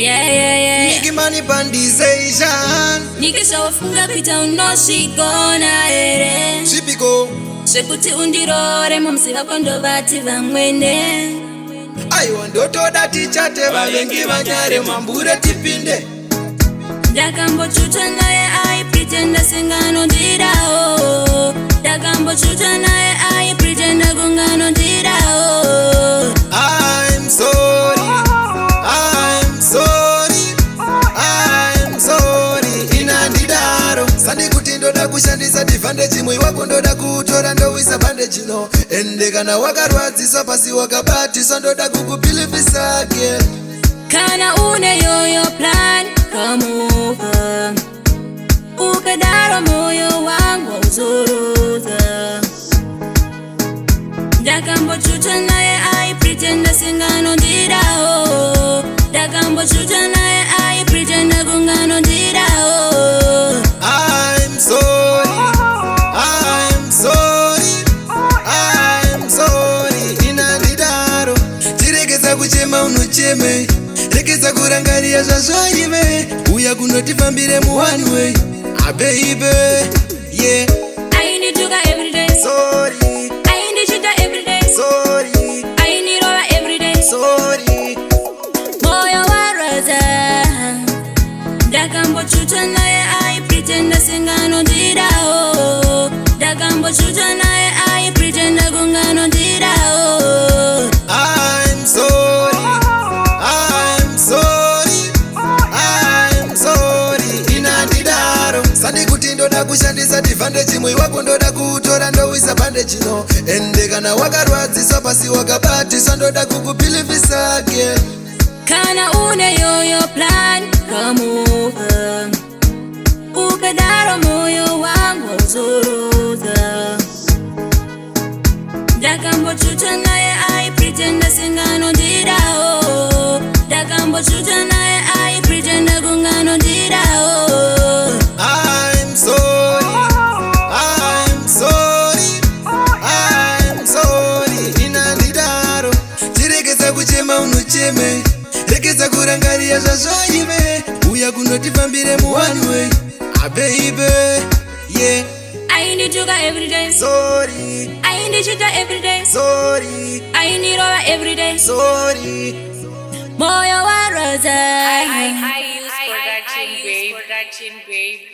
Niki money pandization. Niki sawafunga pita unoshigona ere. Shipiko. Shekuti undirore mumsiva kondo bati vamwene. Aiwa ndoto dati chate vavengi vanyare mambure tipinde. Dakambo chuta naye I pretend singano dirao. Dakambo chuta naye I pretend gungano dirao. I'm sorry, I'm sorry, I'm sorry. Inandidaro sandi kuti ndoda kushandisa advantage imwe wako ndoda kutora ndowisa bandage no. Ende kana wakarwadzisa pasi wakabatisa ndoda kukupilifisa again. Kana une yoyo plan come over. Ukadaro moyo wangu uzuruza. Dakambo chuta naye I pretend singano dirao. Dakambo chuta naye I pretend gungano dirao. I'm sorry, I'm sorry, I'm sorry. Inandidaro tirekeza kuchema unocheme. Rekeza kurangaria zvazvaime. Uya kunotifambire mu one way. Ah baby, yeah. I need you every day. Sorry. I need you every day. Sorry. I need over every day. Sorry. Moyo waraza. Dakambo chuta naye I pretend singano dirao. Dakambo chuta naye I pretend gungano dirao. I'm sorry. I'm sorry. I'm sorry. Inandidaro sandi kuti ndoda kushandisa advantage imwe wako ndoda kutora ndowisa bandage no. Ende kana wakarwadzisa pasi wakabatisa ndoda kukupilifisa again. Kana une yoyo plan come over. Ukadaro moyo wangu uzuruza. Dakambo chuta naye I pretend singano dirao. Dakambo chuta naye I pretend gungano dirao. I'm sorry. I'm sorry. I'm sorry. Inandidaro tirekeza kuchema unocheme. Rekeza kurangaria zvazvaime. Uya kunotifambire mu one way. Ah baby, yeah. I need you every day. Sorry. I need you every day. Sorry. I need over every day. Sorry. Moyo waraza. I use production, babe.